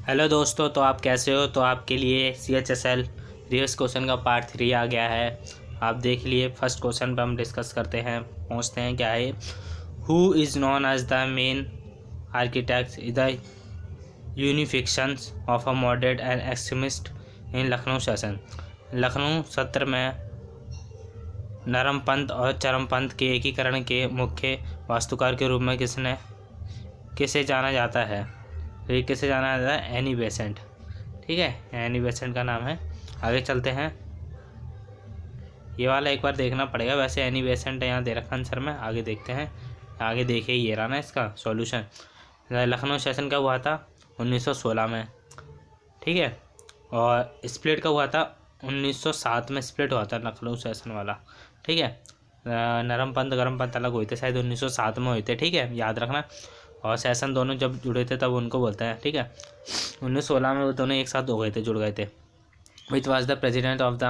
Hello दोस्तों, तो आप कैसे हो। तो आपके लिए CHSL प्रीवियस क्वेश्चन का पार्ट 3 आ गया है। आप देख लिए। फर्स्ट क्वेश्चन पर हम डिस्कस करते हैं, पहुंचते हैं। क्या है? Who is known as the main architect in the unification of a moderate and extremist in Lucknow session. Lucknow सत्र में नरमपंथ और चरमपंथ के एकीकरण के मुख्य वास्तुकार के रूप में किसे जाना जाता है? तो ये किसे जाना जाता है? Annie Besant. ठीक है, एनी बेसेंट का नाम है। आगे चलते हैं। ये वाला एक बार देखना पड़ेगा, वैसे एनी बेसेंट यहाँ दे रखा आंसर में। आगे देखते हैं। आगे देखिए, ये रहा ना इसका सॉल्यूशन। लखनऊ सेशन का हुआ था 1916 में। ठीक है, और स्प्लिट का हुआ था 1907 में। स्प्लिट हुआ था लखनऊ सेशन वाला। ठीक है, नरमपंथ गरमपंथ अलग हुए थे, शायद 1907 में हुए थे। ठीक है, याद रखना। और सेशन दोनों जब जुड़े थे तब उनको बोलते हैं। ठीक है, 1916 में वो दोनों एक साथ हो गए थे, जुड़ गए थे। Which was the president of the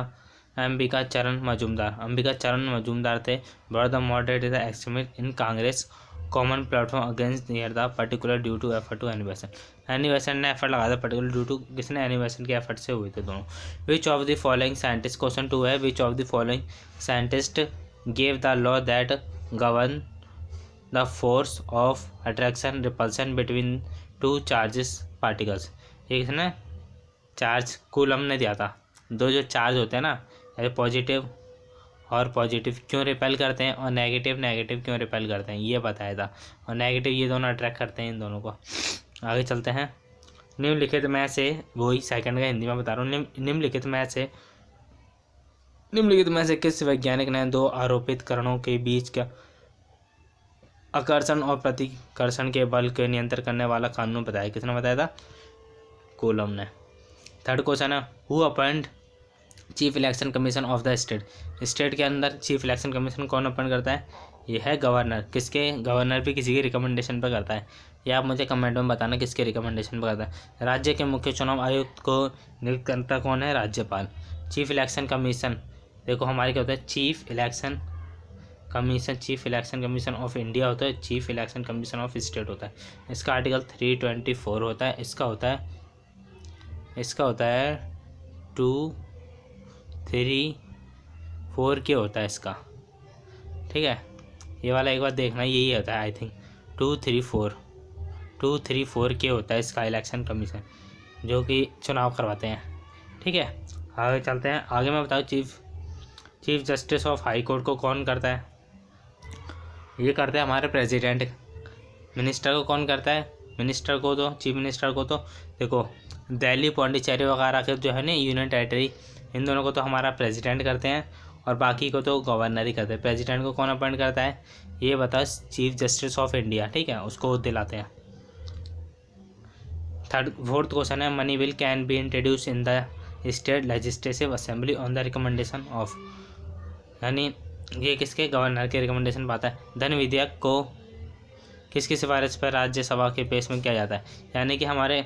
Ambika Charan Majumdar. Ambika Charan Majumdar थे। Were the moderate the extremist in Congress common platform against near the particular due to effort to Annie Besant. Annie Besant ने एफर्ट लगाया था पर्टिकुलर ड्यू टू, किसने? एनी बेसेंट के effort से हुए थे दोनों। Which of the following scientist, question 2 है, which of the following scientist gave the law that govern the force of attraction repulsion between two charges particles. ये किसने? Charge coulomb ने दिया था। दो जो चार्ज होते हैं ना, पॉजिटिव और पॉजिटिव क्यों रिपेल करते हैं और नेगेटिव नेगेटिव क्यों रिपेल करते हैं, ये बताया था। और नेगेटिव ये दोनों अट्रैक्ट करते हैं इन दोनों को। आगे चलते हैं। निम्नलिखित में से, वही सेकंड का हिंदी में बता रहा हूँ। निम्नलिखित में से किस वैज्ञानिक ने दो आरोपित कणों के बीच का आकर्षण और प्रतिकर्षण के बल के नियंत्रण करने वाला कानून बताया? किसने बताया था? कूलम ने। थर्ड क्वेश्चन है, who appoint chief election commission of the state. State के अंदर चीफ इलेक्शन कमीशन कौन अपॉइंट करता है? ये है गवर्नर। किसके? गवर्नर भी किसी के रिकमेंडेशन पर करता है। ये आप मुझे कमेंट में बताना किसके रिकमेंडेशन पर करता है। राज्य के मुख्य चुनाव आयुक्त को नियुक्त करता कौन है? राज्यपाल। चीफ इलेक्शन कमीशन, देखो हमारे क्या होता है? Chief election commission of India होता है, chief election commission of state होता है। इसका आर्टिकल 324 होता है। इसका होता है 2, 3, 4 के होता है इसका। ठीक है, ये वाला एक बार देखना, यही होता है आई थिंक 2, 3, 4 के होता है इसका इलेक्शन कमीशन, जो कि चुनाव करवाते हैं। ठीक है, आगे चलते हैं। आगे मैं बताऊँ, chief justice of high court को कौन करता है? ये करते हैं हमारे प्रेसिडेंट। मिनिस्टर को कौन करता है? मिनिस्टर को तो, चीफ मिनिस्टर को तो देखो दिल्ली पौंडीचेरी वगैरह के जो है ना यूनियन टेरिटरी, इन दोनों को तो हमारा प्रेसिडेंट करते हैं और बाकी को तो गवर्नर ही करते हैं। प्रेसिडेंट को कौन अपॉइंट करता है? ये बताओ, चीफ जस्टिस ऑफ इंडिया। ठीक है, उसको दिलाते हैं। फोर्थ क्वेश्चन है, money bill can be introduce in the state legislative assembly on the recommendation of. यानी ये किसके? गवर्नर के रिकमेंडेशन पाता है। धन विधेयक को किसकी सिफारिश पर राज्यसभा के पेश में किया जाता है? यानी कि हमारे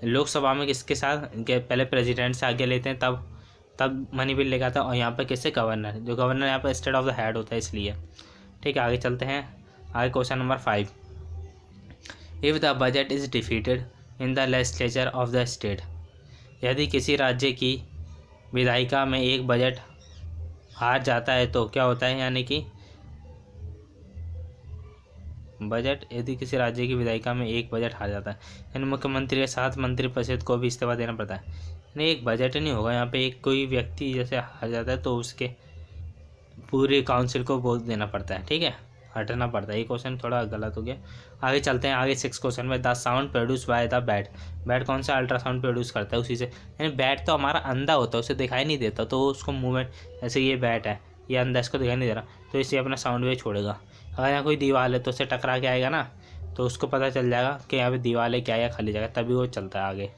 लोकसभा में किसके साथ पहले प्रेसिडेंट से आगे लेते हैं, तब मनी बिल लेकर आता है। और यहाँ पर किससे? गवर्नर। जो गवर्नर यहाँ पर स्टेट ऑफ द हेड होता है, इसलिए। ठीक है, आगे चलते हैं। आगे question number 5, if the budget is defeated in the legislature of the state. यदि किसी राज्य की विधायिका में एक बजट हार जाता है तो क्या होता है? यानी कि यदि किसी राज्य की विधायिका में एक बजट हार जाता है, यानी मुख्यमंत्री के साथ मंत्रिपरिषद को भी इस्तीफा देना पड़ता है। यानी एक बजट नहीं होगा यहाँ पे, एक कोई व्यक्ति जैसे हार जाता है तो उसके पूरे काउंसिल को बोल देना पड़ता है। ठीक है, हटना पड़ता है। ये क्वेश्चन थोड़ा गलत हो गया। आगे चलते हैं। आगे 6 क्वेश्चन में, the sound produce by the bat कौन सा अल्ट्रासाउंड प्रोड्यूस करता है? उसी से। यानी बैट तो हमारा अंधा होता है, उसे दिखाई नहीं देता, तो उसको मूवमेंट, जैसे ये बैट है, ये अंधा, इसको दिखाई नहीं दे रहा, तो इसे अपना साउंड वेव छोड़ेगा। अगर यहाँ कोई दीवार है तो उससे टकरा के आएगा ना, तो उसको पता चल जाएगा कि यहाँ पे दीवार है क्या, या खाली जगह, तभी वो चलता है आगे।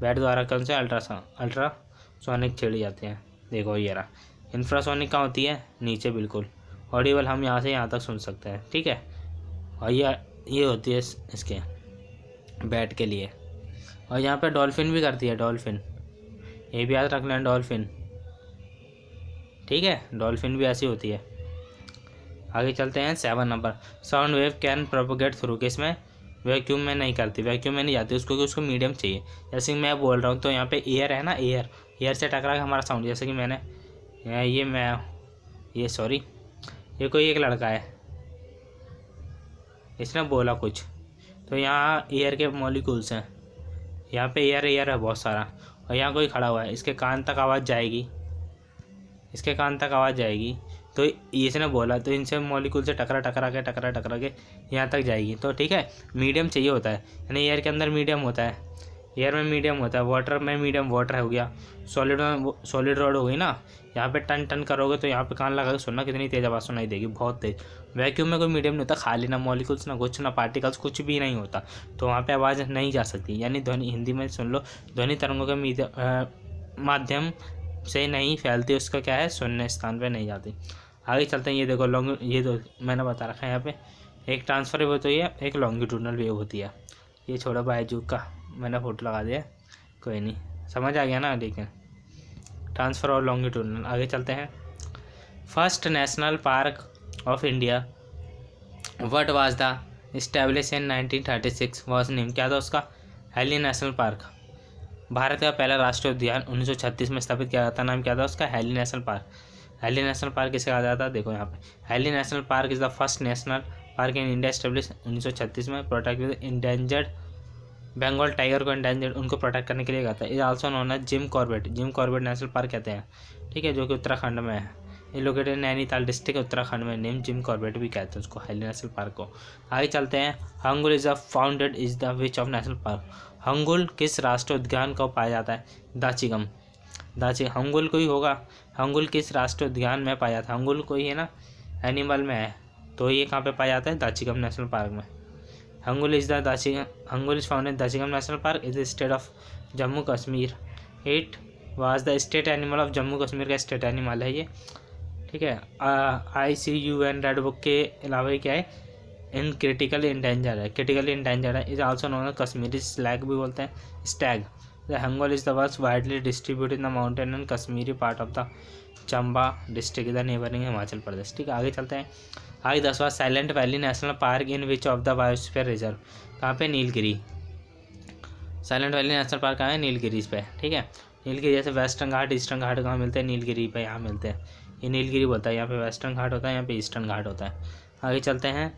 बैट द्वारा कौन से? अल्ट्रासोनिक छेड़ी जाती हैं। देखो ये रहा। इंफ्रासोनिक कहाँ होती है? नीचे बिल्कुल। ऑडिबल हम यहाँ से यहाँ तक सुन सकते हैं। ठीक है, और ये होती है इसके बैट के लिए। और यहाँ पे डॉल्फिन भी करती है, डॉल्फिन, ये भी याद रखना है, डॉल्फिन। ठीक है, डॉल्फिन भी ऐसी होती है। आगे चलते हैं 7 number, sound wave can propagate through, किसमें? वैक्यूम में नहीं करती, वैक्यूम में नहीं जाती उसको, कि उसको मीडियम चाहिए। जैसे कि मैं बोल रहा हूँ तो यहाँ पे एयर है ना, एयर से टकरा के हमारा साउंड, जैसे कि मैंने ये कोई एक लड़का है, इसने बोला कुछ, तो यहाँ एयर के मॉलिक्यूल्स हैं, यहाँ पे एयर है बहुत सारा, और यहाँ कोई खड़ा हुआ है, इसके कान तक आवाज़ जाएगी, इसके कान तक आवाज़ जाएगी, तो इसने बोला तो इनसे मॉलिक्यूल से टकरा के यहाँ तक जाएगी। तो ठीक है, मीडियम चाहिए होता है, यानी एयर के अंदर मीडियम होता है, एयर में मीडियम होता है, वाटर में मीडियम वाटर हो गया, सॉलिड में सॉलिड रॉड हो गई ना। यहाँ पे टन टन करोगे तो यहाँ पे कान लगा के सुनना, कितनी तेज़ आवाज़ सुनाई देगी, बहुत तेज़। वैक्यूम में कोई मीडियम नहीं होता, खाली ना मॉलिक्यूल्स ना कुछ ना पार्टिकल्स, कुछ भी नहीं होता, तो वहाँ पे आवाज़ नहीं जा सकती। यानी ध्वनि, हिंदी में सुन लो, ध्वनि तरंगों के माध्यम से नहीं फैलती, उसका क्या है, शून्य स्थान पे नहीं जाती। आगे चलते हैं, ये देखो लॉन्ग, ये दो मैंने बता रखा है यहाँ पे, एक ट्रांसफर वेव होती है, एक लॉन्गिट्यूडनल वेव होती है। ये छोड़ा बायजू का मैंने फोटो लगा दिया, कोई नहीं, समझ आ गया ना। लेकिन ट्रांसफ़र और लॉन्गिट्यूडनल। आगे चलते हैं, first national park of India what was the establish in 1936 was name, क्या था उसका, हेली नेशनल पार्क। भारत का पहला राष्ट्रीय उद्यान 1936 में स्थापित किया जाता, नाम क्या था उसका, Hailey national park. Hailey national park किसे कहा जाता है, देखो यहाँ पे, Hailey national park is the first national park in India establish 1936 में, protect with endangered Bengal tiger को इंडेंजर्ड उनको प्रोटेक्ट करने के लिए कहता है। Is also known as Jim Corbett national park कहते हैं, ठीक है, जो कि उत्तराखंड में है। ये लोकेटेड नैनीताल डिस्ट्रिक्ट उत्तराखंड में, नेम जिम कॉर्बेट भी कहते हैं उसको, हेली नेशनल पार्क को। आगे चलते हैं, hangul is the founded is the which of national park, hangul किस राष्ट्रीय उद्यान को पाया जाता है, दाचिगम। हंगुल कोई होगा, हंगुल किस राष्ट्रीय उद्यान में पाया जाता है, हंगुल कोई है ना, एनिमल में है, तो ये कहाँ पे पाया जाता है, दाचिगम नेशनल पार्क में। Hangul is found in Dachigam National Park is the state of Jammu Kashmir. It was the state animal of Jammu Kashmir का स्टेट एनिमल है ये, ठीक है। ICUN रेड बुक के अलावा क्या है, इन क्रिटिकली इंडेंजर है, is also known as Kashmiri stag भी बोलते हैं, stag. The hangul is the worst widely distributed in the mountain and Kashmiri part of the Chamba district, the neighbouring Himachal Pradesh, ठीक है। आगे चलते हैं, आगे 10वां, Silent Valley National park in which of the biosphere reserve, कहाँ पे, Nilgiri. Silent Valley National Park कहाँ है, नीलगिरी पे, ठीक है। नीलगिरी जैसे वेस्टर्न घाट ईस्टर्न घाट कहाँ मिलते हैं, नीलगिरी पे यहाँ मिलते हैं, ये नीलगिरी बोलता है, यहाँ पे वेस्टर्न घाट होता है, यहाँ पे ईस्टर्न घाट होता है। आगे चलते हैं,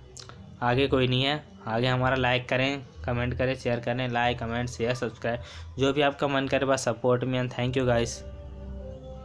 आगे कोई नहीं है, आगे हमारा लाइक करें, कमेंट करें, शेयर करें, लाइक कमेंट शेयर सब्सक्राइब, जो भी आपका मन करे बस सपोर्ट में, एंड थैंक यू गाइस।